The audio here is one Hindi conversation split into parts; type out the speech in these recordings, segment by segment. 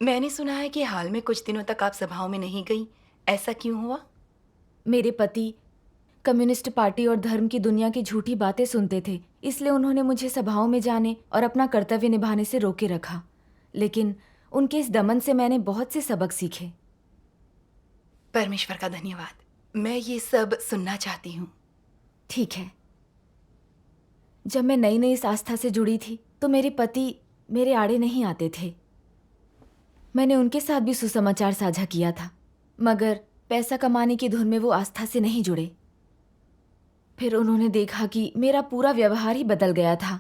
मैंने सुना है कि हाल में कुछ दिनों तक आप सभाओं में नहीं गई। ऐसा क्यों हुआ? मेरे पति कम्युनिस्ट पार्टी और धर्म की दुनिया की झूठी बातें सुनते थे, इसलिए उन्होंने मुझे सभाओं में जाने और अपना कर्तव्य निभाने से रोके रखा। लेकिन उनके इस दमन से मैंने बहुत से सबक सीखे। परमेश्वर का धन्यवाद। मैं ये सब सुनना चाहती हूँ। ठीक है। जब मैं नई नई इस आस्था से जुड़ी थी तो मेरे पति मेरे आड़े नहीं आते थे। मैंने उनके साथ भी सुसमाचार साझा किया था, मगर पैसा कमाने की धुन में वो आस्था से नहीं जुड़े। फिर उन्होंने देखा कि मेरा पूरा व्यवहार ही बदल गया था।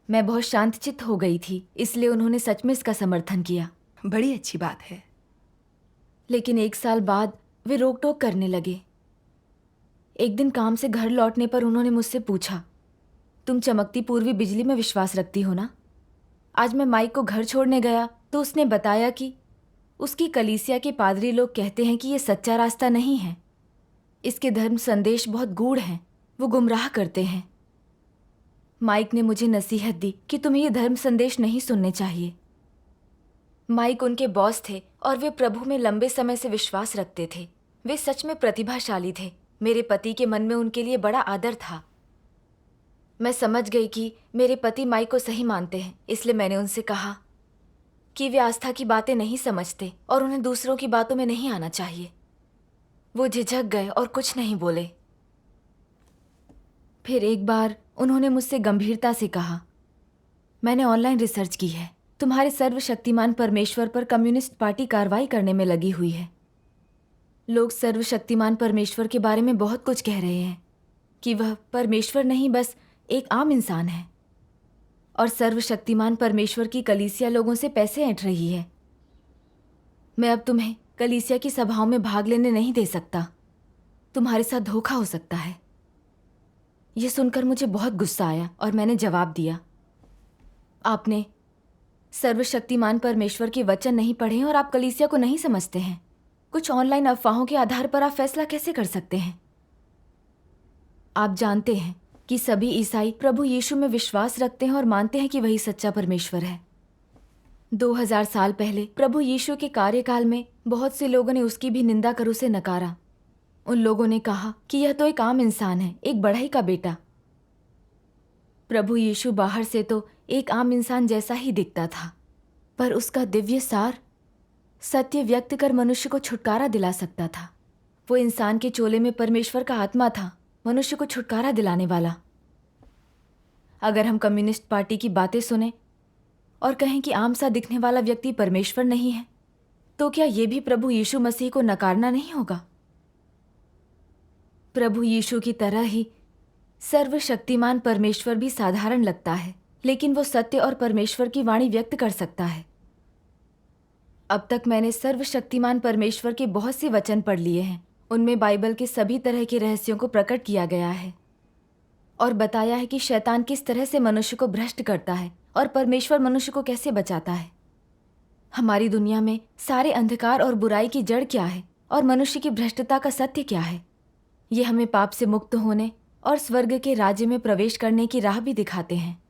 मैं बहुत शांतचित्त हो गई थी, इसलिए उन्होंने सच में इसका समर्थन किया। बड़ी अच्छी बात है। लेकिन 1 साल बाद वे रोक टोक करने लगे। एक दिन काम से घर लौटने पर उन्होंने मुझसे पूछा, तुम चमकती पूर्वी बिजली में विश्वास रखती हो ना? आज मैं माइक को घर छोड़ने गया तो उसने बताया कि उसकी कलीसिया के पादरी लोग कहते हैं कि ये सच्चा रास्ता नहीं है। इसके धर्म संदेश बहुत गूढ़ हैं, वो गुमराह करते हैं। माइक ने मुझे नसीहत दी कि तुम्हें ये धर्म संदेश नहीं सुनने चाहिए। माइक उनके बॉस थे और वे प्रभु में लंबे समय से विश्वास रखते थे। वे सच में प्रतिभाशाली थे। मेरे पति के मन में उनके लिए बड़ा आदर था। मैं समझ गई कि मेरे पति माइक को सही मानते हैं, इसलिए मैंने उनसे कहा कि वे आस्था की बातें नहीं समझते और उन्हें दूसरों की बातों में नहीं आना चाहिए। वो झिझक गए और कुछ नहीं बोले। फिर एक बार उन्होंने मुझसे गंभीरता से कहा, मैंने ऑनलाइन रिसर्च की है। तुम्हारे सर्वशक्तिमान परमेश्वर पर कम्युनिस्ट पार्टी कार्रवाई करने में लगी हुई है। लोग सर्वशक्तिमान परमेश्वर के बारे में बहुत कुछ कह रहे हैं कि वह परमेश्वर नहीं, बस एक आम इंसान है। और सर्वशक्तिमान परमेश्वर की कलीसिया लोगों से पैसे ऐंठ रही है। मैं अब तुम्हें कलीसिया की सभाओं में भाग लेने नहीं दे सकता। तुम्हारे साथ धोखा हो सकता है। यह सुनकर मुझे बहुत गुस्सा आया और मैंने जवाब दिया, आपने सर्वशक्तिमान परमेश्वर के वचन नहीं पढ़े और आप कलीसिया को नहीं समझते हैं। कुछ ऑनलाइन अफवाहों के आधार पर आप फैसला कैसे कर सकते हैं? आप जानते हैं कि सभी ईसाई प्रभु यीशु में विश्वास रखते हैं और मानते हैं कि वही सच्चा परमेश्वर है। 2000 साल पहले प्रभु यीशु के कार्यकाल में बहुत से लोगों ने उसकी भी निंदा कर उसे नकारा। उन लोगों ने कहा कि यह तो एक आम इंसान है, एक बढ़ई का बेटा। प्रभु यीशु बाहर से तो एक आम इंसान जैसा ही दिखता था, पर उसका दिव्य सार सत्य व्यक्त कर मनुष्य को छुटकारा दिला सकता था। वो इंसान के चोले में परमेश्वर का आत्मा था, मनुष्य को छुटकारा दिलाने वाला। अगर हम कम्युनिस्ट पार्टी की बातें सुने और कहें कि आम सा दिखने वाला व्यक्ति परमेश्वर नहीं है, तो क्या ये भी प्रभु यीशु मसीह को नकारना नहीं होगा? प्रभु यीशु की तरह ही सर्वशक्तिमान परमेश्वर भी साधारण लगता है, लेकिन वो सत्य और परमेश्वर की वाणी व्यक्त कर सकता है। अब तक मैंने सर्वशक्तिमान परमेश्वर के बहुत से वचन पढ़ लिए हैं। उनमें बाइबल के सभी तरह के रहस्यों को प्रकट किया गया है और बताया है कि शैतान किस तरह से मनुष्य को भ्रष्ट करता है और परमेश्वर मनुष्य को कैसे बचाता है। हमारी दुनिया में सारे अंधकार और बुराई की जड़ क्या है और मनुष्य की भ्रष्टता का सत्य क्या है। ये हमें पाप से मुक्त होने और स्वर्ग के राज्य में प्रवेश करने की राह भी दिखाते हैं।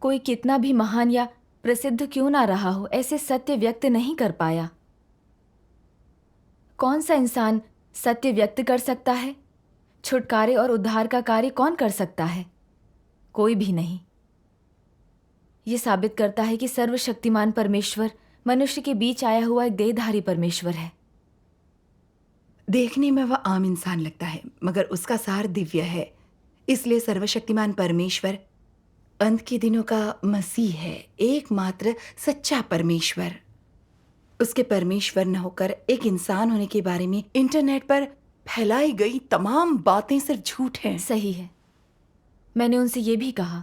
कोई कितना भी महान या प्रसिद्ध क्यों ना रहा हो, ऐसे सत्य व्यक्त नहीं कर पाया। कौन सा इंसान सत्य व्यक्त कर सकता है? छुटकारे और उद्धार का कार्य कौन कर सकता है? कोई भी नहीं। ये साबित करता है कि सर्वशक्तिमान परमेश्वर मनुष्य के बीच आया हुआ एक देहधारी परमेश्वर है। देखने में वह आम इंसान लगता है, मगर उसका सार दिव्य है। इसलिए सर्वशक्तिमान परमेश्वर अंत के दिनों का मसीह है, एकमात्र सच्चा परमेश्वर। उसके परमेश्वर न होकर एक इंसान होने के बारे में इंटरनेट पर फैलाई गई तमाम बातें सिर्फ झूठ हैं। सही है। मैंने उनसे ये भी कहा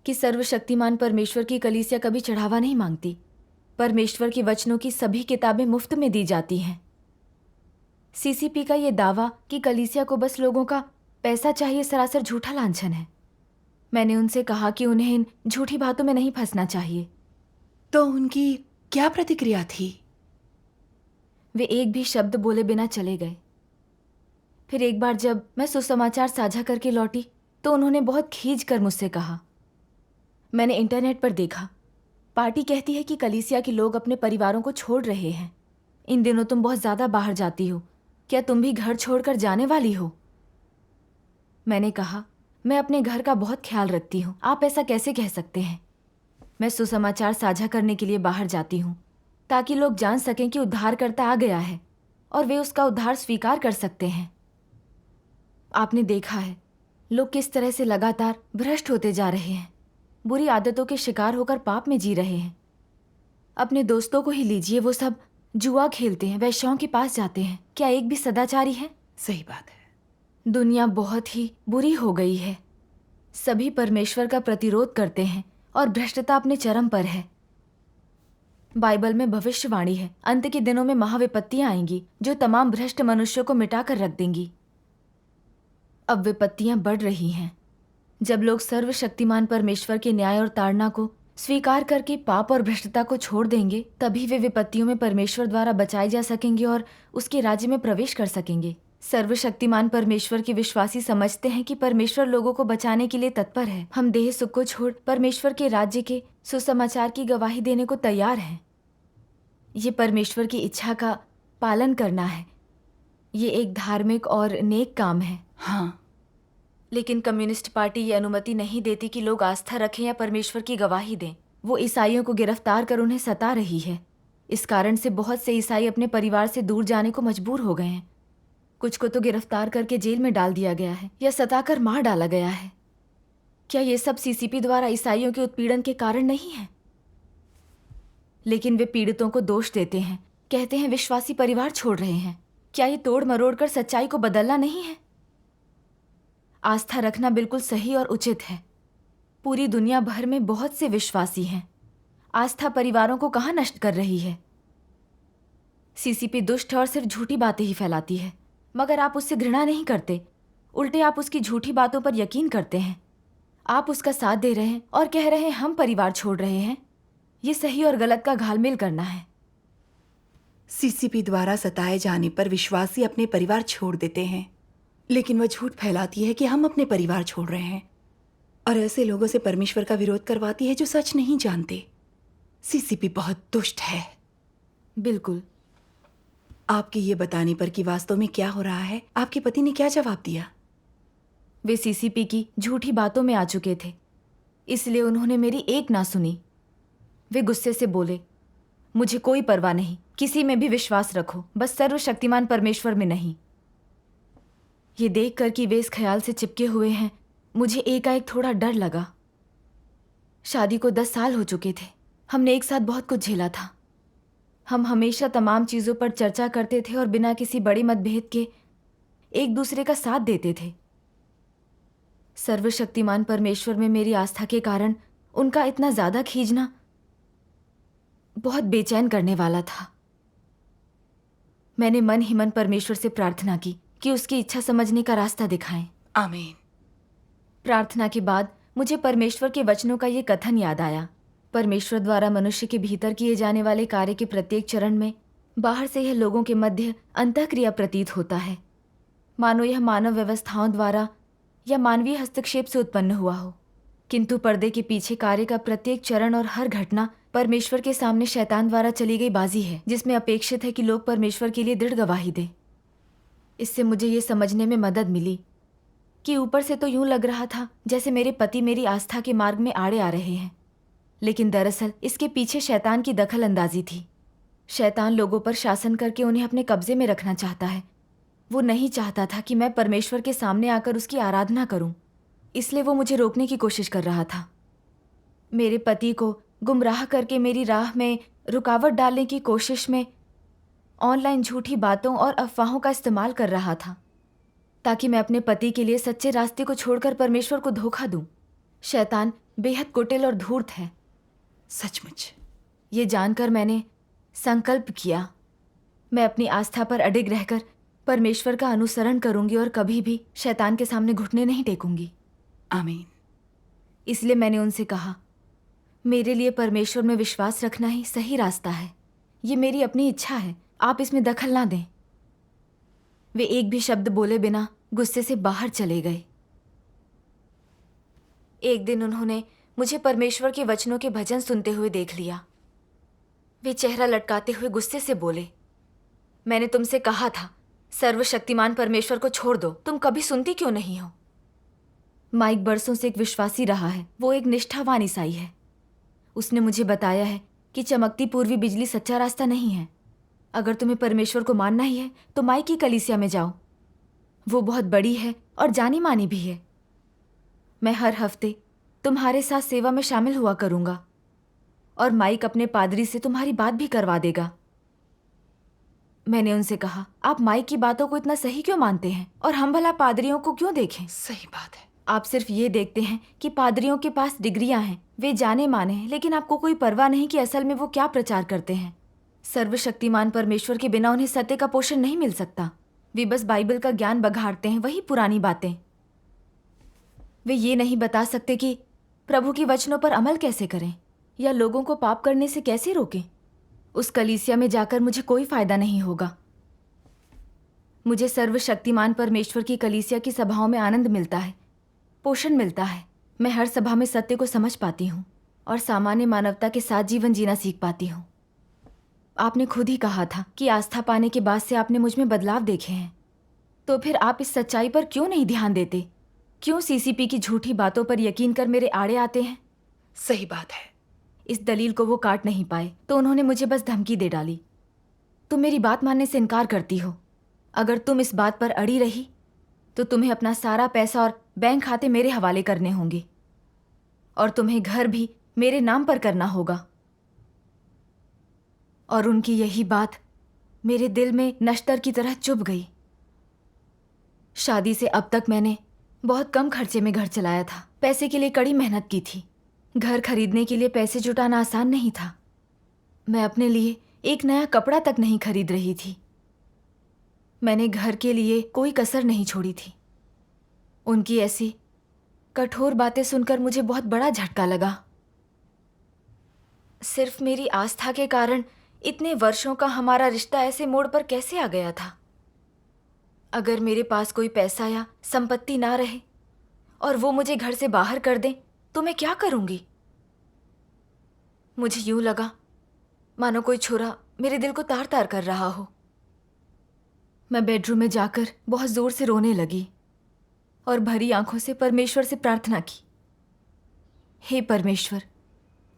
कि सर्वशक्तिमान परमेश्वर की कलीसिया कभी चढ़ावा नहीं मांगती। परमेश्वर के वचनों की सभी किताबें मुफ्त में दी जाती हैं। सीसीपी का ये दावा कि कलीसिया को बस लोगों का पैसा चाहिए सरासर झूठा लांछन है। मैंने उनसे कहा कि उन्हें इन झूठी बातों में नहीं फंसना चाहिए। तो उनकी क्या प्रतिक्रिया थी? वे एक भी शब्द बोले बिना चले गए। फिर एक बार जब मैं सुसमाचार साझा करके लौटी तो उन्होंने बहुत खींच कर मुझसे कहा, मैंने इंटरनेट पर देखा पार्टी कहती है कि कलीसिया के लोग अपने परिवारों को छोड़ रहे हैं। इन दिनों तुम बहुत ज्यादा बाहर जाती हो। क्या तुम भी घर छोड़कर जाने वाली हो? मैंने कहा, मैं अपने घर का बहुत ख्याल रखती हूँ। आप ऐसा कैसे कह सकते हैं? मैं सुसमाचार साझा करने के लिए बाहर जाती हूँ ताकि लोग जान सकें कि उद्धारकर्ता आ गया है और वे उसका उद्धार स्वीकार कर सकते हैं। आपने देखा है लोग किस तरह से लगातार भ्रष्ट होते जा रहे हैं, बुरी आदतों के शिकार होकर पाप में जी रहे हैं। अपने दोस्तों को ही लीजिए, वो सब जुआ खेलते हैं, वैश्याओं के पास जाते हैं। क्या एक भी सदाचारी है? सही बात है। दुनिया बहुत ही बुरी हो गई है। सभी परमेश्वर का प्रतिरोध करते हैं और भ्रष्टता अपने चरम पर है। बाइबल में भविष्यवाणी है, अंत के दिनों में महाविपत्तियां आएंगी जो तमाम भ्रष्ट मनुष्यों को मिटाकर रख देंगी। अब विपत्तियां बढ़ रही हैं। जब लोग सर्वशक्तिमान परमेश्वर के न्याय और ताड़ना को स्वीकार करके पाप और भ्रष्टता को छोड़ देंगे, तभी वे विपत्तियों में परमेश्वर द्वारा बचाए जा सकेंगे और उसके राज्य में प्रवेश कर सकेंगे। सर्वशक्तिमान परमेश्वर के विश्वासी समझते हैं कि परमेश्वर लोगों को बचाने के लिए तत्पर है। हम देह सुख को छोड़ परमेश्वर के राज्य के सुसमाचार की गवाही देने को तैयार हैं। ये परमेश्वर की इच्छा का पालन करना है। ये एक धार्मिक और नेक काम है। हाँ, लेकिन कम्युनिस्ट पार्टी ये अनुमति नहीं देती कि लोग आस्था रखें या परमेश्वर की गवाही दें। वो ईसाइयों को गिरफ्तार कर उन्हें सता रही है। इस कारण से बहुत से ईसाई अपने परिवार से दूर जाने को मजबूर हो गए हैं। कुछ को तो गिरफ्तार करके जेल में डाल दिया गया है या सताकर मार डाला गया है। क्या ये सब सीसीपी द्वारा ईसाइयों के उत्पीड़न के कारण नहीं है? लेकिन वे पीड़ितों को दोष देते हैं, कहते हैं विश्वासी परिवार छोड़ रहे हैं। क्या ये तोड़ मरोड़ कर सच्चाई को बदलना नहीं है? आस्था रखना बिल्कुल सही और उचित है। पूरी दुनिया भर में बहुत से विश्वासी हैं। आस्था परिवारों को कहाँ नष्ट कर रही है? सीसीपी दुष्ट है और सिर्फ झूठी बातें ही फैलाती है, मगर आप उससे घृणा नहीं करते, उल्टे आप उसकी झूठी बातों पर यकीन करते हैं। आप उसका साथ दे रहे हैं और कह रहे हैं हम परिवार छोड़ रहे हैं। ये सही और गलत का घालमेल करना है। सीसीपी द्वारा सताए जाने पर विश्वासी अपने परिवार छोड़ देते हैं, लेकिन वह झूठ फैलाती है कि हम अपने परिवार छोड़ रहे हैं और ऐसे लोगों से परमेश्वर का विरोध करवाती है जो सच नहीं जानते। सीसीपी बहुत दुष्ट है। बिल्कुल। आपके ये बताने पर कि वास्तव में क्या हो रहा है, आपके पति ने क्या जवाब दिया? वे सीसीपी की झूठी बातों में आ चुके थे, इसलिए उन्होंने मेरी एक ना सुनी। वे गुस्से से बोले, मुझे कोई परवाह नहीं, किसी में भी विश्वास रखो, बस सर्वशक्तिमान परमेश्वर में नहीं। ये देखकर कि वे इस ख्याल से चिपके हुए हैं, मुझे एकाएक थोड़ा डर लगा। शादी को 10 साल हो चुके थे। हमने एक साथ बहुत कुछ झेला था। हम हमेशा तमाम चीज़ों पर चर्चा करते थे और बिना किसी बड़े मतभेद के एक दूसरे का साथ देते थे। सर्वशक्तिमान परमेश्वर में मेरी आस्था के कारण उनका इतना ज़्यादा खींचना बहुत बेचैन करने वाला था। मैंने मन ही मन परमेश्वर से प्रार्थना की कि उसकी इच्छा समझने का रास्ता दिखाएं। आमीन। प्रार्थना के बाद मुझे परमेश्वर के वचनों का ये कथन याद आया। परमेश्वर द्वारा मनुष्य के भीतर किए जाने वाले कार्य के प्रत्येक चरण में बाहर से यह लोगों के मध्य अंतःक्रिया प्रतीत होता है, मानो यह मानव व्यवस्थाओं द्वारा या मानवीय हस्तक्षेप से उत्पन्न हुआ हो। किंतु पर्दे के पीछे कार्य का प्रत्येक चरण और हर घटना परमेश्वर के सामने शैतान द्वारा चली गई बाजी है, जिसमें अपेक्षित है कि लोग परमेश्वर के लिए दृढ़ गवाही दें। इससे मुझे ये समझने में मदद मिली कि ऊपर से तो यूं लग रहा था जैसे मेरे पति मेरी आस्था के मार्ग में आड़े आ रहे हैं, लेकिन दरअसल इसके पीछे शैतान की दखल अंदाजी थी। शैतान लोगों पर शासन करके उन्हें अपने कब्जे में रखना चाहता है। वो नहीं चाहता था कि मैं परमेश्वर के सामने आकर उसकी आराधना करूं, इसलिए वो मुझे रोकने की कोशिश कर रहा था। मेरे पति को गुमराह करके मेरी राह में रुकावट डालने की कोशिश में ऑनलाइन झूठी बातों और अफवाहों का इस्तेमाल कर रहा था ताकि मैं अपने पति के लिए सच्चे रास्ते को छोड़कर परमेश्वर को धोखा दूं। शैतान बेहद कुटिल और धूर्त है। सचमुच। ये जानकर मैंने संकल्प किया, मैं अपनी आस्था पर अडिग रहकर परमेश्वर का अनुसरण करूंगी और कभी भी शैतान के सामने घुटने नहीं टेकूंगी। आमीन। इसलिए मैंने उनसे कहा, मेरे लिए परमेश्वर में विश्वास रखना ही सही रास्ता है। ये मेरी अपनी इच्छा है, आप इसमें दखल ना दें। वे एक भी शब्द बोले बिना गुस्से से बाहर चले गए। एक दिन उन्होंने मुझे परमेश्वर के वचनों के भजन सुनते हुए देख लिया। वे चेहरा लटकाते हुए गुस्से से बोले, मैंने तुमसे कहा था सर्वशक्तिमान परमेश्वर को छोड़ दो, तुम कभी सुनती क्यों नहीं हो? माइक बरसों से एक विश्वासी रहा है, वो एक निष्ठावान ईसाई है। उसने मुझे बताया है कि चमकती पूर्वी बिजली सच्चा रास्ता नहीं है। अगर तुम्हें परमेश्वर को मानना ही है तो माइक की कलीसिया में जाओ, वो बहुत बड़ी है और जानी मानी भी है। मैं हर हफ्ते तुम्हारे साथ सेवा में शामिल हुआ करूंगा और माइक अपने पादरी से तुम्हारी बात भी करवा देगा। मैंने उनसे कहा, आप माइक की बातों को इतना सही क्यों मानते हैं और हम भला पादरियों को क्यों देखें? सही बात है। आप सिर्फ ये देखते हैं कि पादरियों के पास डिग्रियां हैं, वे जाने माने हैं, लेकिन आपको कोई परवाह नहीं कि असल में वो क्या प्रचार करते हैं। सर्वशक्तिमान परमेश्वर के बिना उन्हें सत्य का पोषण नहीं मिल सकता। वे बस बाइबल का ज्ञान बघाड़ते हैं, वही पुरानी बातें। वे ये नहीं बता सकते कि प्रभु की वचनों पर अमल कैसे करें या लोगों को पाप करने से कैसे रोकें। उस कलीसिया में जाकर मुझे कोई फायदा नहीं होगा। मुझे सर्वशक्तिमान परमेश्वर की कलीसिया की सभाओं में आनंद मिलता है, पोषण मिलता है। मैं हर सभा में सत्य को समझ पाती हूँ और सामान्य मानवता के साथ जीवन जीना सीख पाती हूँ। आपने खुद ही कहा था कि आस्था पाने के बाद से आपने मुझ में बदलाव देखे हैं, तो फिर आप इस सच्चाई पर क्यों नहीं ध्यान देते? क्यों सीसीपी की झूठी बातों पर यकीन कर मेरे आड़े आते हैं? सही बात है। इस दलील को वो काट नहीं पाए तो उन्होंने मुझे बस धमकी दे डाली। तुम मेरी बात मानने से इनकार करती हो। अगर तुम इस बात पर अड़ी रही तो तुम्हें अपना सारा पैसा और बैंक खाते मेरे हवाले करने होंगे और तुम्हें घर भी मेरे नाम पर करना होगा। और उनकी यही बात मेरे दिल में नश्तर की तरह चुभ गई। शादी से अब तक मैंने बहुत कम खर्चे में घर चलाया था। पैसे के लिए कड़ी मेहनत की थी। घर खरीदने के लिए पैसे जुटाना आसान नहीं था। मैं अपने लिए एक नया कपड़ा तक नहीं खरीद रही थी। मैंने घर के लिए कोई कसर नहीं छोड़ी थी। उनकी ऐसी कठोर बातें सुनकर मुझे बहुत बड़ा झटका लगा। सिर्फ मेरी आस्था के कारण इतने वर्षों का हमारा रिश्ता ऐसे मोड़ पर कैसे आ गया था? अगर मेरे पास कोई पैसा या संपत्ति ना रहे और वो मुझे घर से बाहर कर दें तो मैं क्या करूंगी? मुझे यूं लगा मानो कोई छुरा मेरे दिल को तार तार कर रहा हो। मैं बेडरूम में जाकर बहुत जोर से रोने लगी और भरी आंखों से परमेश्वर से प्रार्थना की, हे परमेश्वर,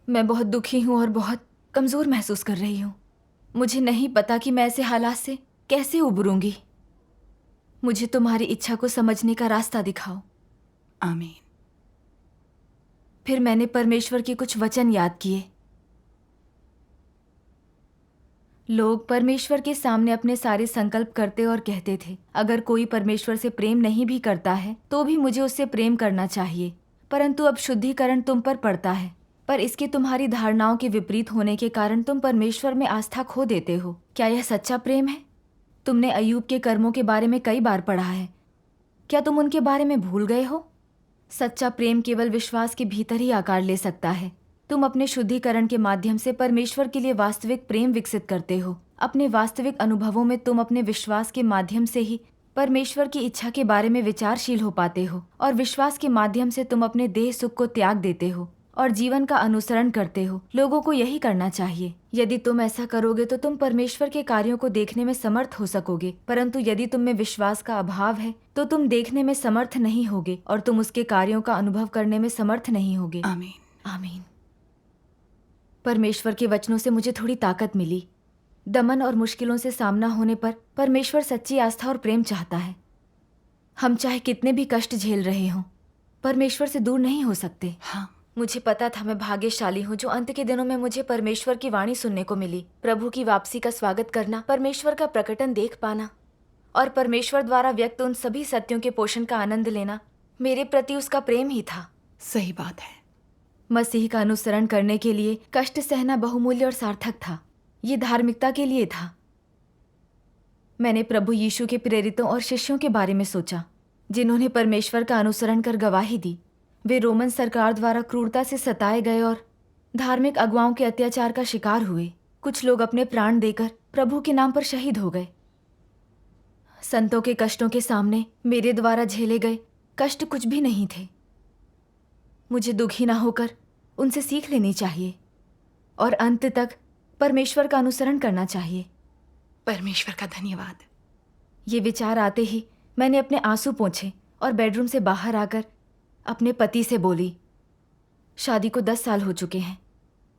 मैं बहुत दुखी हूं और बहुत कमजोर महसूस कर रही हूं। मुझे नहीं पता कि मैं ऐसे हालात से कैसे उबरूंगी। मुझे तुम्हारी इच्छा को समझने का रास्ता दिखाओ। आमीन। फिर मैंने परमेश्वर के कुछ वचन याद किए। लोग परमेश्वर के सामने अपने सारे संकल्प करते और कहते थे, अगर कोई परमेश्वर से प्रेम नहीं भी करता है तो भी मुझे उससे प्रेम करना चाहिए। परंतु अब शुद्धिकरण तुम पर पड़ता है, पर इसके तुम्हारी धारणाओं के विपरीत होने के कारण तुम परमेश्वर में आस्था खो देते हो। क्या यह सच्चा प्रेम है? तुमने अय्यूब के कर्मों के बारे में कई बार पढ़ा है। क्या तुम उनके बारे में भूल गए हो? सच्चा प्रेम केवल विश्वास के भीतर ही आकार ले सकता है। तुम अपने शुद्धिकरण के माध्यम से परमेश्वर के लिए वास्तविक प्रेम विकसित करते हो। अपने वास्तविक अनुभवों में तुम अपने विश्वास के माध्यम से ही परमेश्वर की इच्छा के बारे में विचारशील हो पाते हो और विश्वास के माध्यम से तुम अपने देह सुख को त्याग देते हो और जीवन का अनुसरण करते हो। लोगों को यही करना चाहिए। यदि तुम ऐसा करोगे तो तुम परमेश्वर के कार्यों को देखने में समर्थ हो सकोगे, परंतु यदि तुम में विश्वास का अभाव है तो तुम देखने में समर्थ नहीं होगे और तुम उसके कार्यों का अनुभव करने में समर्थ नहीं होगे। आमीन। आमीन। परमेश्वर के वचनों से मुझे थोड़ी ताकत मिली। दमन और मुश्किलों से सामना होने पर परमेश्वर सच्ची आस्था और प्रेम चाहता है। हम चाहे कितने भी कष्ट झेल रहे हों, परमेश्वर से दूर नहीं हो सकते। हाँ, मुझे पता था मैं भाग्यशाली हूँ जो अंत के दिनों में मुझे परमेश्वर की वाणी सुनने को मिली। प्रभु की वापसी का स्वागत करना, परमेश्वर का प्रकटन देख पाना और परमेश्वर द्वारा व्यक्त उन सभी सत्यों के पोषण का आनंद लेना मेरे प्रति उसका प्रेम ही था। सही बात है। मसीह का अनुसरण करने के लिए कष्ट सहना बहुमूल्य और सार्थक था। ये धार्मिकता के लिए था। मैंने प्रभु यीशु के प्रेरितों और शिष्यों के बारे में सोचा जिन्होंने परमेश्वर का अनुसरण कर गवाही दी। वे रोमन सरकार द्वारा क्रूरता से सताए गए और धार्मिक अगुवाओं के अत्याचार का शिकार हुए। कुछ लोग अपने प्राण देकर प्रभु के नाम पर शहीद हो गए। संतों के कष्टों के सामने मेरे द्वारा झेले गए कष्ट कुछ भी नहीं थे। मुझे दुखी ना होकर उनसे सीख लेनी चाहिए और अंत तक परमेश्वर का अनुसरण करना चाहिए। परमेश्वर का धन्यवाद। ये विचार आते ही मैंने अपने आंसू पोंछे और बेडरूम से बाहर आकर अपने पति से बोली, शादी को 10 साल हो चुके हैं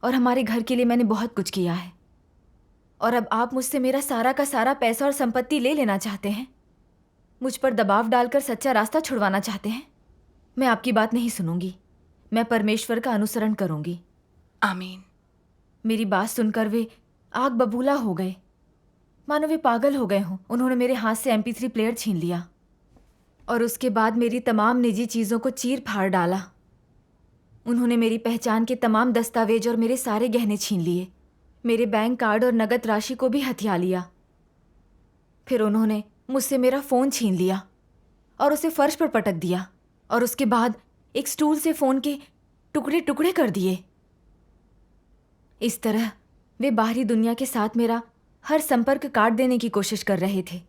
और हमारे घर के लिए मैंने बहुत कुछ किया है, और अब आप मुझसे मेरा सारा का सारा पैसा और संपत्ति ले लेना चाहते हैं, मुझ पर दबाव डालकर सच्चा रास्ता छुड़वाना चाहते हैं। मैं आपकी बात नहीं सुनूंगी, मैं परमेश्वर का अनुसरण करूंगी। आमीन। मेरी बात सुनकर वे आग बबूला हो गए, मानो वे पागल हो गए हों। उन्होंने मेरे हाथ से MP3 प्लेयर छीन लिया और उसके बाद मेरी तमाम निजी चीज़ों को चीर फाड़ डाला। उन्होंने मेरी पहचान के तमाम दस्तावेज और मेरे सारे गहने छीन लिए, मेरे बैंक कार्ड और नगद राशि को भी हथिया लिया। फिर उन्होंने मुझसे मेरा फ़ोन छीन लिया और उसे फर्श पर पटक दिया, और उसके बाद एक स्टूल से फ़ोन के टुकड़े टुकड़े कर दिए। इस तरह वे बाहरी दुनिया के साथ मेरा हर संपर्क काट देने की कोशिश कर रहे थे।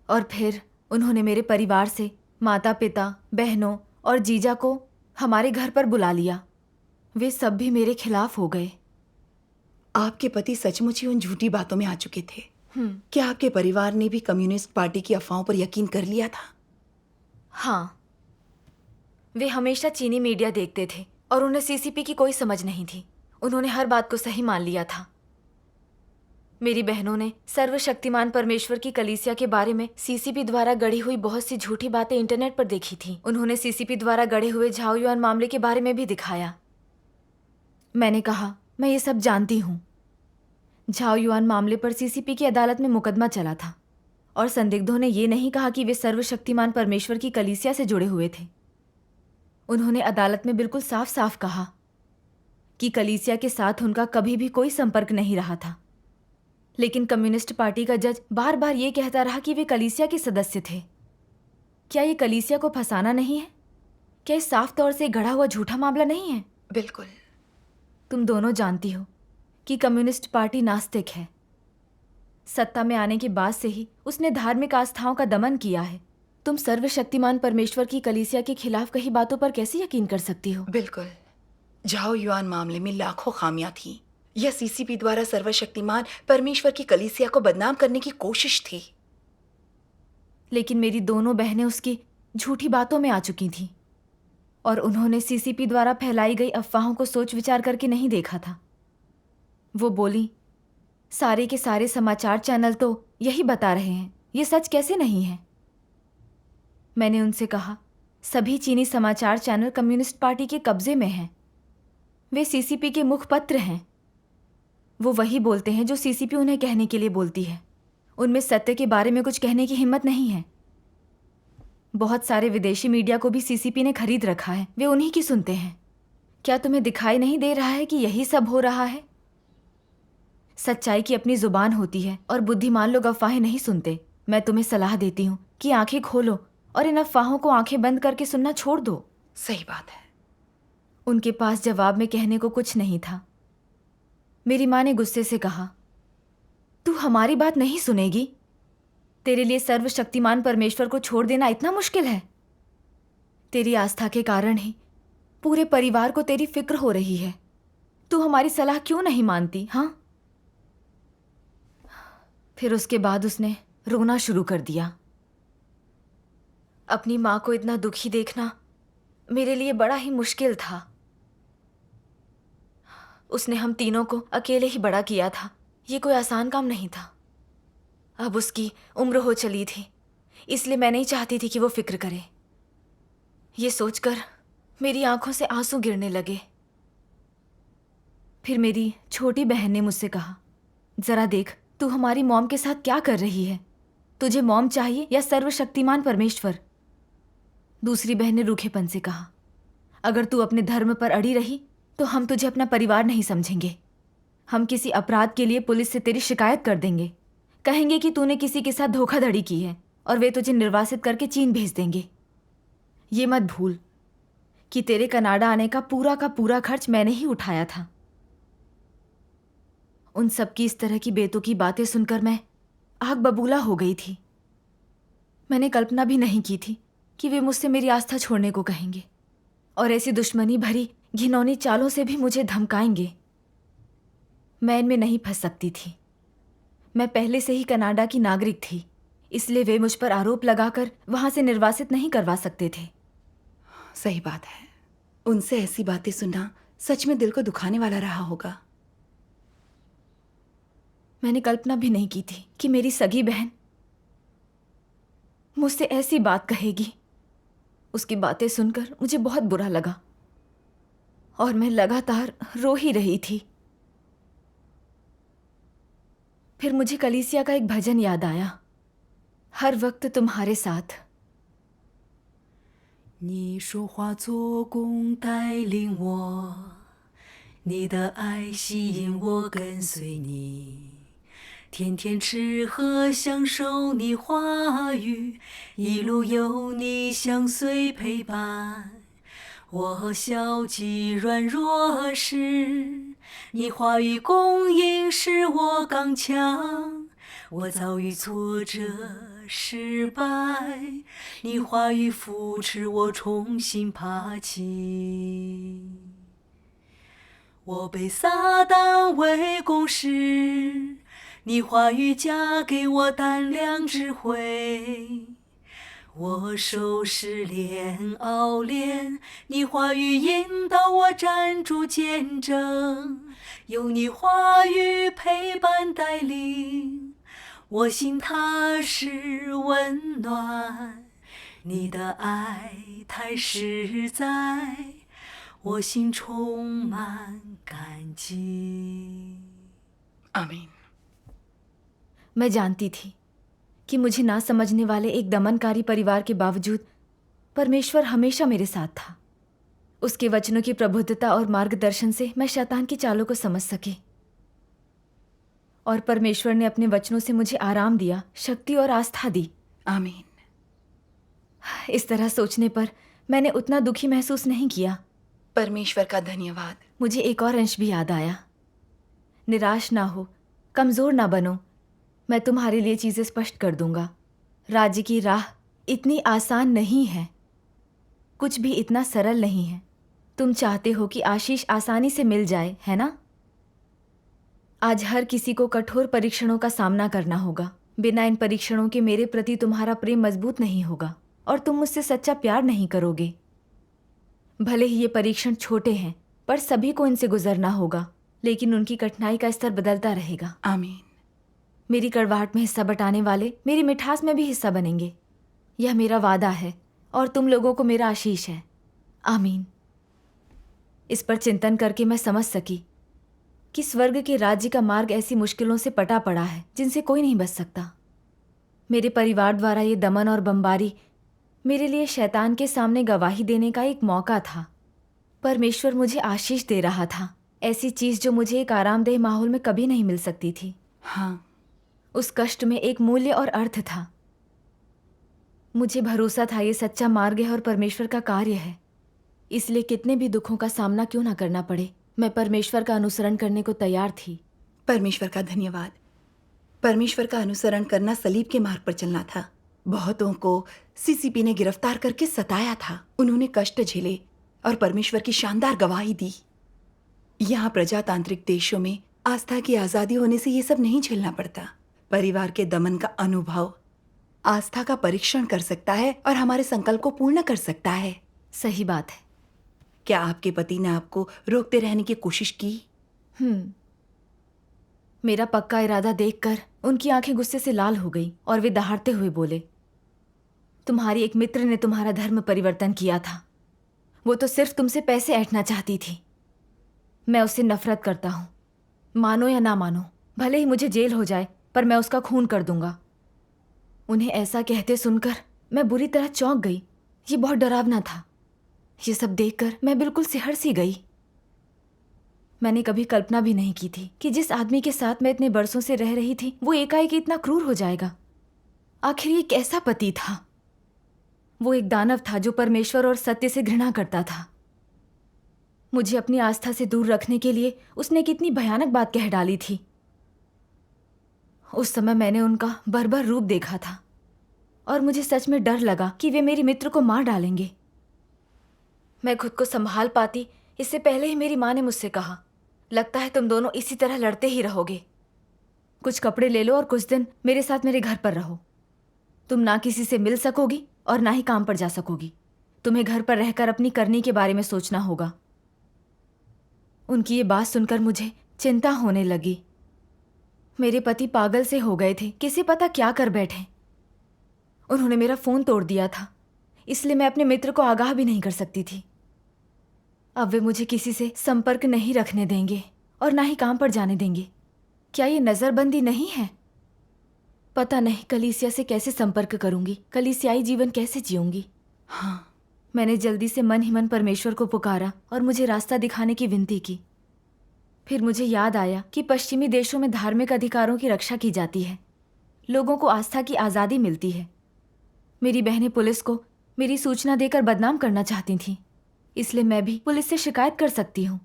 और फिर उन्होंने मेरे परिवार से माता पिता, बहनों और जीजा को हमारे घर पर बुला लिया। वे सब भी मेरे खिलाफ हो गए। आपके पति सचमुच ही उन झूठी बातों में आ चुके थे। क्या आपके परिवार ने भी कम्युनिस्ट पार्टी की अफवाहों पर यकीन कर लिया था? हाँ, वे हमेशा चीनी मीडिया देखते थे और उन्हें CCP की कोई समझ नहीं थी। उन्होंने हर बात को सही मान लिया था। मेरी बहनों ने सर्वशक्तिमान परमेश्वर की कलीसिया के बारे में CCP द्वारा गढ़ी हुई बहुत सी झूठी बातें इंटरनेट पर देखी थीं। उन्होंने CCP द्वारा गढ़े हुए झाओ युआन मामले के बारे में भी दिखाया। मैंने कहा, मैं ये सब जानती हूँ। झाओ युआन मामले पर CCP की अदालत में मुकदमा चला था और संदिग्धों ने ये नहीं कहा कि वे सर्वशक्तिमान परमेश्वर की कलीसिया से जुड़े हुए थे। उन्होंने अदालत में बिल्कुल साफ साफ कहा कि कलीसिया के साथ उनका कभी भी कोई संपर्क नहीं रहा था। लेकिन कम्युनिस्ट पार्टी का जज बार बार ये कहता रहा कि वे कलीसिया के सदस्य थे। क्या ये कलीसिया को फंसाना नहीं है? क्या ये साफ तौर से गढ़ा हुआ झूठा मामला नहीं है? बिल्कुल। तुम दोनों जानती हो कि कम्युनिस्ट पार्टी नास्तिक है। सत्ता में आने के बाद से ही उसने धार्मिक आस्थाओं का दमन किया है। तुम सर्वशक्तिमान परमेश्वर की कलीसिया के खिलाफ कही बातों पर कैसे यकीन कर सकती हो? बिल्कुल। झाओ युआन मामले में लाखों खामियां थी। यह CCP द्वारा सर्वशक्तिमान परमेश्वर की कलीसिया को बदनाम करने की कोशिश थी। लेकिन मेरी दोनों बहनें उसकी झूठी बातों में आ चुकी थीं और उन्होंने CCP द्वारा फैलाई गई अफवाहों को सोच विचार करके नहीं देखा था। वो बोली, सारे के सारे समाचार चैनल तो यही बता रहे हैं, ये सच कैसे नहीं है? मैंने उनसे कहा, सभी चीनी समाचार चैनल कम्युनिस्ट पार्टी के कब्जे में हैं। वे CCP के मुखपत्र हैं। वो वही बोलते हैं जो CCP उन्हें कहने के लिए बोलती है। उनमें सत्य के बारे में कुछ कहने की हिम्मत नहीं है। बहुत सारे विदेशी मीडिया को भी CCP ने खरीद रखा है, वे उन्हीं की सुनते हैं। क्या तुम्हें दिखाई नहीं दे रहा है कि यही सब हो रहा है? सच्चाई की अपनी जुबान होती है और बुद्धिमान लोग अफवाहें नहीं सुनते। मैं तुम्हें सलाह देती हूँ कि आंखें खोलो और इन अफवाहों को आंखें बंद करके सुनना छोड़ दो। सही बात है। उनके पास जवाब में कहने को कुछ नहीं था। मेरी माँ ने गुस्से से कहा, तू हमारी बात नहीं सुनेगी? तेरे लिए सर्वशक्तिमान परमेश्वर को छोड़ देना इतना मुश्किल है? तेरी आस्था के कारण ही पूरे परिवार को तेरी फिक्र हो रही है। तू हमारी सलाह क्यों नहीं मानती? हाँ। फिर उसके बाद उसने रोना शुरू कर दिया। अपनी माँ को इतना दुखी देखना मेरे लिए बड़ा ही मुश्किल था। उसने हम तीनों को अकेले ही बड़ा किया था। ये कोई आसान काम नहीं था। अब उसकी उम्र हो चली थी, इसलिए मैं नहीं चाहती थी कि वो फिक्र करे। ये सोचकर मेरी आंखों से आंसू गिरने लगे। फिर मेरी छोटी बहन ने मुझसे कहा, जरा देख, तू हमारी मॉम के साथ क्या कर रही है? तुझे मॉम चाहिए या सर्वशक्तिमान परमेश्वर? दूसरी बहन ने रूखेपन से कहा, अगर तू अपने धर्म पर अड़ी रही तो हम तुझे अपना परिवार नहीं समझेंगे। हम किसी अपराध के लिए पुलिस से तेरी शिकायत कर देंगे। कहेंगे कि तूने किसी के साथ धोखाधड़ी की है और वे तुझे निर्वासित करके चीन भेज देंगे। ये मत भूल कि तेरे कनाडा आने का पूरा खर्च मैंने ही उठाया था। उन सब की इस तरह की बेतुकी बातें सुनकर मैं आग बबूला हो गई थी। मैंने कल्पना भी नहीं की थी कि वे मुझसे मेरी आस्था छोड़ने को कहेंगे और ऐसी दुश्मनी भरी घिनौनी चालों से भी मुझे धमकाएंगे। मैं इनमें नहीं फंस सकती थी। मैं पहले से ही कनाडा की नागरिक थी, इसलिए वे मुझ पर आरोप लगाकर वहां से निर्वासित नहीं करवा सकते थे। सही बात है। उनसे ऐसी बातें सुनना सच में दिल को दुखाने वाला रहा होगा। मैंने कल्पना भी नहीं की थी कि मेरी सगी बहन मुझसे ऐसी बात कहेगी। उसकी बातें सुनकर मुझे बहुत बुरा लगा और मैं लगातार रो ही रही थी। फिर मुझे कलीसिया का एक भजन याद आया, हर वक्त तुम्हारे साथ। 你说化作弓带领我，你的爱吸引我跟随你，天天吃喝享受你话语，一路有你相随陪伴。我消极软弱时，你话语供应使我刚强。我遭遇挫折失败，你话语扶持我重新爬起。我被撒旦围攻时，你话语加给我胆量智慧。我受试炼熬炼，你话语引导我站住见证，有你话语陪伴带领，我心踏实温暖，你的爱太实在，我心充满感激。 आमीन। मैं जानती थी कि मुझे ना समझने वाले एक दमनकारी परिवार के बावजूद परमेश्वर हमेशा मेरे साथ था। उसके वचनों की प्रबुद्धता और मार्गदर्शन से मैं शैतान की चालों को समझ सकी और परमेश्वर ने अपने वचनों से मुझे आराम दिया, शक्ति और आस्था दी। आमीन। इस तरह सोचने पर मैंने उतना दुखी महसूस नहीं किया। परमेश्वर का धन्यवाद। मुझे एक और अंश भी याद आया, निराश ना हो, कमज़ोर ना बनो, मैं तुम्हारे लिए चीज़ें स्पष्ट कर दूंगा। राज्य की राह इतनी आसान नहीं है, कुछ भी इतना सरल नहीं है। तुम चाहते हो कि आशीष आसानी से मिल जाए, है ना? आज हर किसी को कठोर परीक्षणों का सामना करना होगा। बिना इन परीक्षणों के मेरे प्रति तुम्हारा प्रेम मजबूत नहीं होगा और तुम मुझसे सच्चा प्यार नहीं करोगे। भले ही ये परीक्षण छोटे हैं, पर सभी को इनसे गुजरना होगा, लेकिन उनकी कठिनाई का स्तर बदलता रहेगा। आमीन। मेरी कड़वाहट में हिस्सा बटाने वाले मेरी मिठास में भी हिस्सा बनेंगे। यह मेरा वादा है और तुम लोगों को मेरा आशीष है। आमीन। इस पर चिंतन करके मैं समझ सकी कि स्वर्ग के राज्य का मार्ग ऐसी मुश्किलों से पटा पड़ा है जिनसे कोई नहीं बच सकता। मेरे परिवार द्वारा ये दमन और बमबारी मेरे लिए शैतान के सामने गवाही देने का एक मौका था। परमेश्वर मुझे आशीष दे रहा था, ऐसी चीज़ जो मुझे एक आरामदेह माहौल में कभी नहीं मिल सकती थी। हाँ, उस कष्ट में एक मूल्य और अर्थ था। मुझे भरोसा था ये सच्चा मार्ग है और परमेश्वर का कार्य है, इसलिए कितने भी दुखों का सामना क्यों ना करना पड़े, मैं परमेश्वर का अनुसरण करने को तैयार थी। परमेश्वर का धन्यवाद। परमेश्वर का अनुसरण करना सलीब के मार्ग पर चलना था। बहुतों को सीसीपी ने गिरफ्तार करके सताया था। उन्होंने कष्ट झेले और परमेश्वर की शानदार गवाही दी। यहाँ प्रजातांत्रिक देशों में आस्था की आज़ादी होने से ये सब नहीं झेलना पड़ता। परिवार के दमन का अनुभव आस्था का परीक्षण कर सकता है और हमारे संकल्प को पूर्ण कर सकता है। सही बात है। क्या आपके पति ने आपको रोकते रहने की कोशिश की? मेरा पक्का इरादा देखकर उनकी आंखें गुस्से से लाल हो गई और वे दहाड़ते हुए बोले, तुम्हारी एक मित्र ने तुम्हारा धर्म परिवर्तन किया था। वो तो सिर्फ तुमसे पैसे ऐंठना चाहती थी। मैं उससे नफरत करता हूँ। मानो या ना मानो, भले ही मुझे जेल हो जाए, पर मैं उसका खून कर दूंगा। उन्हें ऐसा कहते सुनकर मैं बुरी तरह चौंक गई। ये बहुत डरावना था। ये सब देखकर मैं बिल्कुल सिहर सी गई। मैंने कभी कल्पना भी नहीं की थी कि जिस आदमी के साथ मैं इतने बरसों से रह रही थी वो एकाएक इतना क्रूर हो जाएगा। आखिर ये कैसा पति था? वो एक दानव था जो परमेश्वर और सत्य से घृणा करता था। मुझे अपनी आस्था से दूर रखने के लिए उसने कितनी भयानक बात कह डाली थी। उस समय मैंने उनका बर्बर रूप देखा था और मुझे सच में डर लगा कि वे मेरे मित्र को मार डालेंगे। मैं खुद को संभाल पाती इससे पहले ही मेरी माँ ने मुझसे कहा, लगता है तुम दोनों इसी तरह लड़ते ही रहोगे। कुछ कपड़े ले लो और कुछ दिन मेरे साथ मेरे घर पर रहो। तुम ना किसी से मिल सकोगी और ना ही काम पर जा सकोगी। तुम्हें घर पर रहकर अपनी करनी के बारे में सोचना होगा। उनकी ये बात सुनकर मुझे चिंता होने लगी। मेरे पति पागल से हो गए थे, किसे पता क्या कर बैठे। उन्होंने मेरा फ़ोन तोड़ दिया था, इसलिए मैं अपने मित्र को आगाह भी नहीं कर सकती थी। अब वे मुझे किसी से संपर्क नहीं रखने देंगे और ना ही काम पर जाने देंगे। क्या ये नज़रबंदी नहीं है? पता नहीं कलीसिया से कैसे संपर्क करूंगी, कलीसियाई जीवन कैसे जीऊंगी। हाँ, मैंने जल्दी से मन ही मन परमेश्वर को पुकारा और मुझे रास्ता दिखाने की विनती की। फिर मुझे याद आया कि पश्चिमी देशों में धार्मिक अधिकारों की रक्षा की जाती है, लोगों को आस्था की आज़ादी मिलती है। मेरी बहनें पुलिस को मेरी सूचना देकर बदनाम करना चाहती थीं, इसलिए मैं भी पुलिस से शिकायत कर सकती हूँ।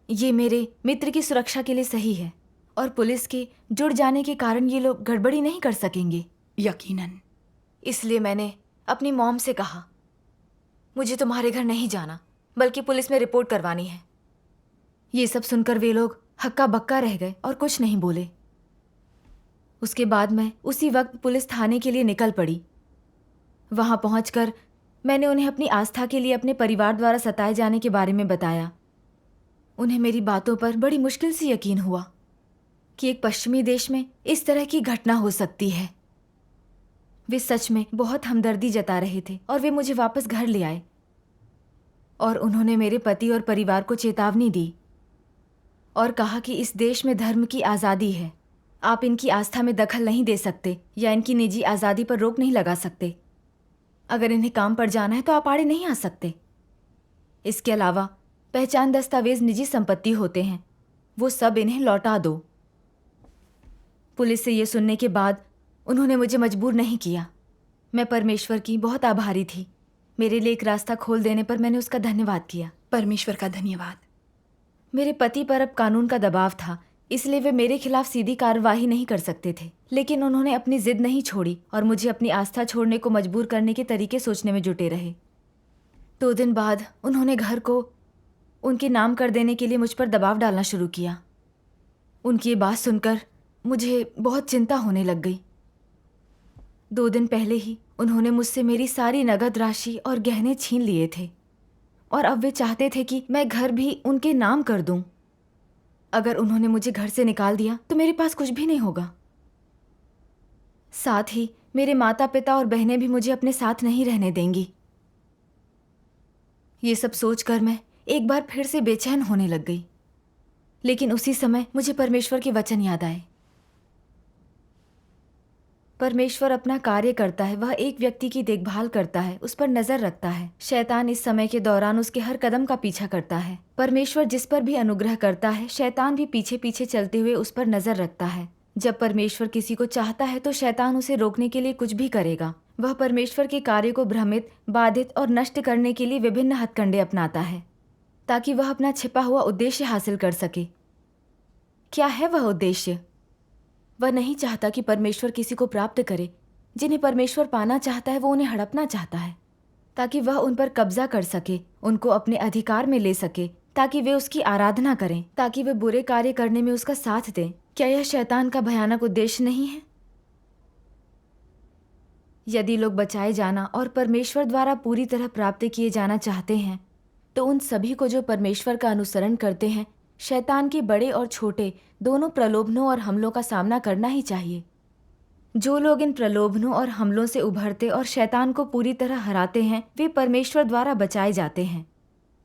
ये मेरे मित्र की सुरक्षा के लिए सही है और पुलिस के जुड़ जाने के कारण ये लोग गड़बड़ी नहीं कर सकेंगे। यकीनन। इसलिए मैंने अपनी मॉम से कहा, मुझे तुम्हारे घर नहीं जाना बल्कि पुलिस में रिपोर्ट करवानी है। ये सब सुनकर वे लोग हक्का बक्का रह गए और कुछ नहीं बोले। उसके बाद मैं उसी वक्त पुलिस थाने के लिए निकल पड़ी। वहां पहुंचकर मैंने उन्हें अपनी आस्था के लिए अपने परिवार द्वारा सताए जाने के बारे में बताया। उन्हें मेरी बातों पर बड़ी मुश्किल से यकीन हुआ कि एक पश्चिमी देश में इस तरह की घटना हो सकती है। वे सच में बहुत हमदर्दी जता रहे थे और वे मुझे वापस घर ले आए और उन्होंने मेरे पति और परिवार को चेतावनी दी और कहा कि इस देश में धर्म की आज़ादी है। आप इनकी आस्था में दखल नहीं दे सकते या इनकी निजी आज़ादी पर रोक नहीं लगा सकते। अगर इन्हें काम पर जाना है तो आप आड़े नहीं आ सकते। इसके अलावा पहचान दस्तावेज निजी संपत्ति होते हैं, वो सब इन्हें लौटा दो। पुलिस से ये सुनने के बाद उन्होंने मुझे मजबूर नहीं किया। मैं परमेश्वर की बहुत आभारी थी। मेरे लिए एक रास्ता खोल देने पर मैंने उसका धन्यवाद किया। परमेश्वर का धन्यवाद। मेरे पति पर अब कानून का दबाव था, इसलिए वे मेरे खिलाफ सीधी कार्रवाई नहीं कर सकते थे, लेकिन उन्होंने अपनी जिद नहीं छोड़ी और मुझे अपनी आस्था छोड़ने को मजबूर करने के तरीके सोचने में जुटे रहे। 2 दिन बाद उन्होंने घर को उनके नाम कर देने के लिए मुझ पर दबाव डालना शुरू किया। उनकी ये बात सुनकर मुझे बहुत चिंता होने लग गई। 2 दिन पहले ही उन्होंने मुझसे मेरी सारी नगद राशि और गहने छीन लिए थे और अब वे चाहते थे कि मैं घर भी उनके नाम कर दूं। अगर उन्होंने मुझे घर से निकाल दिया तो मेरे पास कुछ भी नहीं होगा। साथ ही मेरे माता पिता और बहनें भी मुझे अपने साथ नहीं रहने देंगी। ये सब सोचकर मैं एक बार फिर से बेचैन होने लग गई, लेकिन उसी समय मुझे परमेश्वर के वचन याद आए। परमेश्वर अपना कार्य करता है, वह एक व्यक्ति की देखभाल करता है, उस पर नजर रखता है। शैतान इस समय के दौरान उसके हर कदम का पीछा करता है। परमेश्वर जिस पर भी अनुग्रह करता है, शैतान भी पीछे पीछे चलते हुए उस पर नजर रखता है। जब परमेश्वर किसी को चाहता है तो शैतान उसे रोकने के लिए कुछ भी करेगा। वह परमेश्वर के कार्य को भ्रमित, बाधित और नष्ट करने के लिए विभिन्न हथकंडे अपनाता है ताकि वह अपना छिपा हुआ उद्देश्य हासिल कर सके। क्या है वह उद्देश्य? वह नहीं चाहता कि परमेश्वर किसी को प्राप्त करे। जिन्हें परमेश्वर पाना चाहता है वो उन्हें हड़पना चाहता है ताकि वह उन पर कब्जा कर सके, उनको अपने अधिकार में ले सके, ताकि वे उसकी आराधना करें, ताकि वे बुरे कार्य करने में उसका साथ दें। क्या यह शैतान का भयानक उद्देश्य नहीं है? यदि लोग बचाए जाना और परमेश्वर द्वारा पूरी तरह प्राप्त किए जाना चाहते हैं तो उन सभी को जो परमेश्वर का अनुसरण करते हैं शैतान के बड़े और छोटे दोनों प्रलोभनों और हमलों का सामना करना ही चाहिए। जो लोग इन प्रलोभनों और हमलों से उभरते और शैतान को पूरी तरह हराते हैं वे परमेश्वर द्वारा बचाए जाते हैं।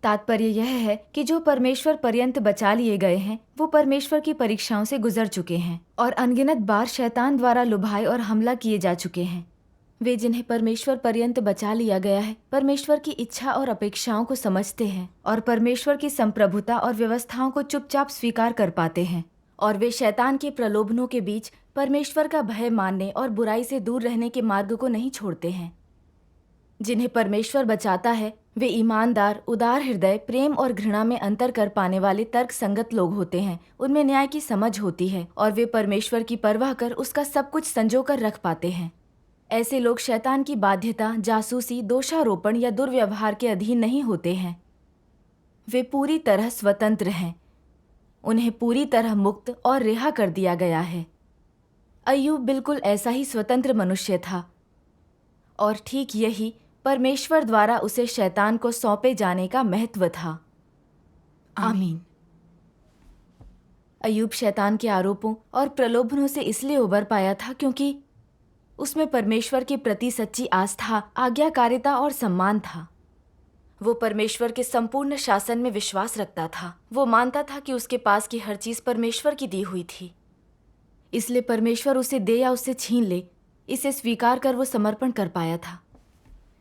तात्पर्य यह है कि जो परमेश्वर पर्यंत बचा लिए गए हैं वो परमेश्वर की परीक्षाओं से गुजर चुके हैं और अनगिनत बार शैतान द्वारा लुभाए और हमला किए जा चुके हैं। वे जिन्हें परमेश्वर पर्यंत बचा लिया गया है परमेश्वर की इच्छा और अपेक्षाओं को समझते हैं और परमेश्वर की संप्रभुता और व्यवस्थाओं को चुपचाप स्वीकार कर पाते हैं, और वे शैतान के प्रलोभनों के बीच परमेश्वर का भय मानने और बुराई से दूर रहने के मार्ग को नहीं छोड़ते हैं। जिन्हें परमेश्वर बचाता है वे ईमानदार, उदार हृदय, प्रेम और घृणा में अंतर कर पाने वाले तर्क संगत लोग होते हैं। उनमें न्याय की समझ होती है और वे परमेश्वर की परवाह कर उसका सब कुछ संजो कर रख पाते हैं। ऐसे लोग शैतान की बाध्यता, जासूसी, दोषारोपण या दुर्व्यवहार के अधीन नहीं होते हैं। वे पूरी तरह स्वतंत्र हैं। उन्हें पूरी तरह मुक्त और रिहा कर दिया गया है। अय्यूब बिल्कुल ऐसा ही स्वतंत्र मनुष्य था, और ठीक यही परमेश्वर द्वारा उसे शैतान को सौंपे जाने का महत्व था। आमीन। अय्यूब शैतान के आरोपों और प्रलोभनों से इसलिए उबर पाया था क्योंकि उसमें परमेश्वर के प्रति सच्ची आस्था, आज्ञाकारिता और सम्मान था। वो परमेश्वर के संपूर्ण शासन में विश्वास रखता था। वो मानता था कि उसके पास की हर चीज परमेश्वर की दी हुई थी, इसलिए परमेश्वर उसे दे या उससे छीन ले, इसे स्वीकार कर वो समर्पण कर पाया था।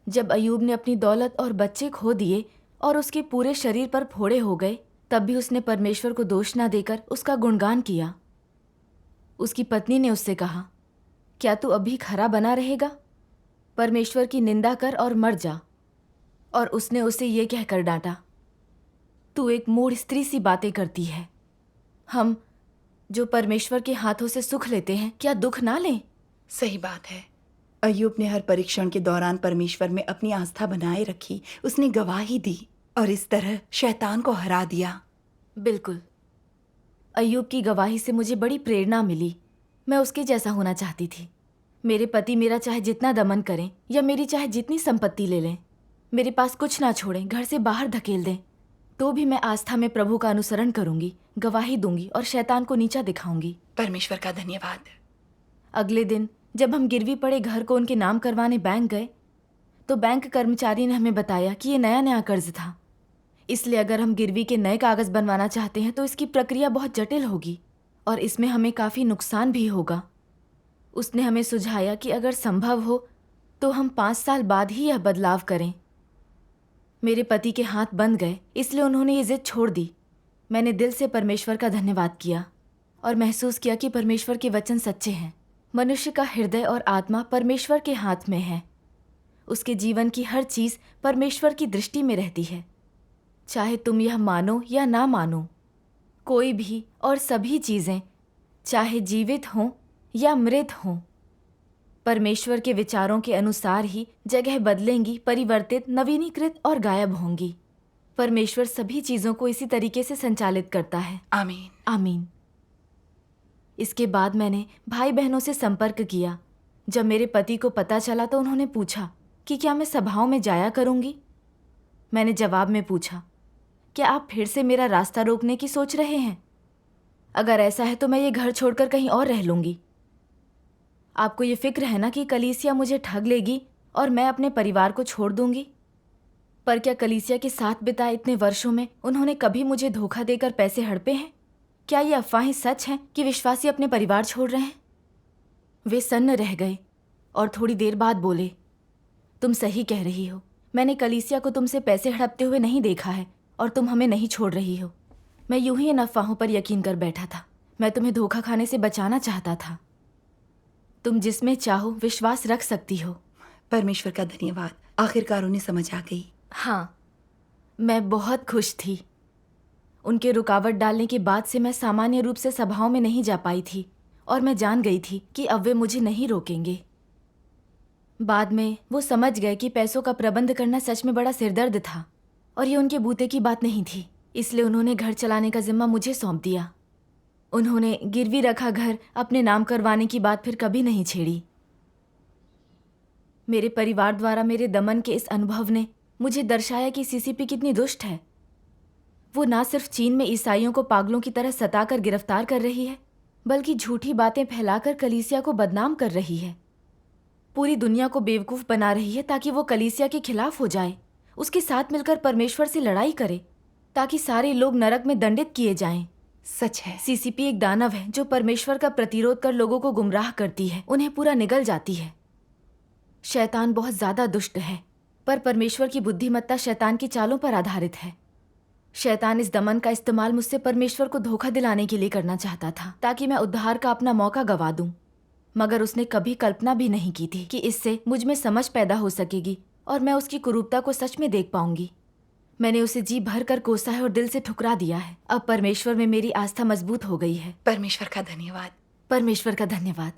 जब अय्यूब ने अपनी दौलत और बच्चे खो दिए और उसके पूरे शरीर पर फोड़े हो गए, तब भी उसने परमेश्वर को दोष न देकर उसका गुणगान किया। उसकी पत्नी ने उससे कहा, क्या तू अभी खरा बना रहेगा? परमेश्वर की निंदा कर और मर जा। और उसने उसे ये कहकर डांटा, तू एक मूढ़ स्त्री सी बातें करती है। हम जो परमेश्वर के हाथों से सुख लेते हैं, क्या दुख ना लें? सही बात है। अय्यूब ने हर परीक्षण के दौरान परमेश्वर में अपनी आस्था बनाए रखी। उसने गवाही दी और इस तरह शैतान को हरा दिया। बिल्कुल। अय्यूब की गवाही से मुझे बड़ी प्रेरणा मिली। मैं उसके जैसा होना चाहती थी। मेरे पति मेरा चाहे जितना दमन करें या मेरी चाहे जितनी संपत्ति ले लें, मेरे पास कुछ ना छोड़ें, घर से बाहर धकेल दें, तो भी मैं आस्था में प्रभु का अनुसरण करूंगी, गवाही दूंगी और शैतान को नीचा दिखाऊंगी। परमेश्वर का धन्यवाद। अगले दिन जब हम गिरवी पड़े घर को उनके नाम करवाने बैंक गए, तो बैंक कर्मचारी ने हमें बताया कि ये नया नया कर्ज था, इसलिए अगर हम गिरवी के नए कागज बनवाना चाहते हैं तो इसकी प्रक्रिया बहुत जटिल होगी और इसमें हमें काफ़ी नुकसान भी होगा। उसने हमें सुझाया कि अगर संभव हो तो हम 5 साल बाद ही यह बदलाव करें। मेरे पति के हाथ बंध गए, इसलिए उन्होंने ये जिद छोड़ दी। मैंने दिल से परमेश्वर का धन्यवाद किया और महसूस किया कि परमेश्वर के वचन सच्चे हैं। मनुष्य का हृदय और आत्मा परमेश्वर के हाथ में है। उसके जीवन की हर चीज़ परमेश्वर की दृष्टि में रहती है, चाहे तुम यह मानो या ना मानो। कोई भी और सभी चीज़ें, चाहे जीवित हों या मृत हों, परमेश्वर के विचारों के अनुसार ही जगह बदलेंगी, परिवर्तित, नवीनीकृत और गायब होंगी। परमेश्वर सभी चीज़ों को इसी तरीके से संचालित करता है। आमीन। आमीन। इसके बाद मैंने भाई बहनों से संपर्क किया। जब मेरे पति को पता चला तो उन्होंने पूछा कि क्या मैं सभाओं में जाया करूंगी। मैंने जवाब में पूछा, क्या आप फिर से मेरा रास्ता रोकने की सोच रहे हैं? अगर ऐसा है तो मैं ये घर छोड़कर कहीं और रह लूंगी। आपको ये फिक्र है ना कि कलीसिया मुझे ठग लेगी और मैं अपने परिवार को छोड़ दूंगी? पर क्या कलीसिया के साथ बिताए इतने वर्षों में उन्होंने कभी मुझे धोखा देकर पैसे हड़पे हैं? क्या ये अफवाहें सच हैं कि विश्वासी अपने परिवार छोड़ रहे हैं? वे सन्न रह गए और थोड़ी देर बाद बोले, तुम सही कह रही हो। मैंने कलीसिया को तुमसे पैसे हड़पते हुए नहीं देखा है और तुम हमें नहीं छोड़ रही हो। मैं यूं ही इन अफवाहों पर यकीन कर बैठा था। मैं तुम्हें धोखा खाने से बचाना चाहता था। तुम जिसमें चाहो विश्वास रख सकती हो। परमेश्वर का धन्यवाद। आखिरकार उन्हें समझ आ गई। हाँ, मैं बहुत खुश थी। उनके रुकावट डालने के बाद से मैं सामान्य रूप से सभाओं में नहीं जा पाई थी और मैं जान गई थी कि अब वे मुझे नहीं रोकेंगे। बाद में वो समझ गए कि पैसों का प्रबंध करना सच में बड़ा सिरदर्द था और ये उनके बूते की बात नहीं थी, इसलिए उन्होंने घर चलाने का जिम्मा मुझे सौंप दिया। उन्होंने गिरवी रखा घर अपने नाम करवाने की बात फिर कभी नहीं छेड़ी। मेरे परिवार द्वारा मेरे दमन के इस अनुभव ने मुझे दर्शाया कि सीसीपी कितनी दुष्ट है। वो ना सिर्फ चीन में ईसाइयों को पागलों की तरह सताकर गिरफ्तार कर रही है, बल्कि झूठी बातें फैलाकर कलीसिया को बदनाम कर रही है। पूरी दुनिया को बेवकूफ़ बना रही है ताकि वो कलीसिया के खिलाफ हो जाए, उसके साथ मिलकर परमेश्वर से लड़ाई करे ताकि सारे लोग नरक में दंडित किए जाएं। सच है। सीसीपी एक दानव है जो परमेश्वर का प्रतिरोध कर लोगों को गुमराह करती है, उन्हें पूरा निगल जाती है। शैतान बहुत ज़्यादा दुष्ट है, पर परमेश्वर की बुद्धिमत्ता शैतान की चालों पर आधारित है। शैतान इस दमन का इस्तेमाल मुझसे परमेश्वर को धोखा दिलाने के लिए करना चाहता था ताकि मैं उद्धार का अपना मौका गंवा दूं, मगर उसने कभी कल्पना भी नहीं की थी कि इससे मुझ में समझ पैदा हो सकेगी और मैं उसकी कुरूपता को सच में देख पाऊंगी। मैंने उसे जी भर कर कोसा है और दिल से ठुकरा दिया है। अब परमेश्वर में मेरी आस्था मजबूत हो गई है। परमेश्वर का धन्यवाद। परमेश्वर का धन्यवाद।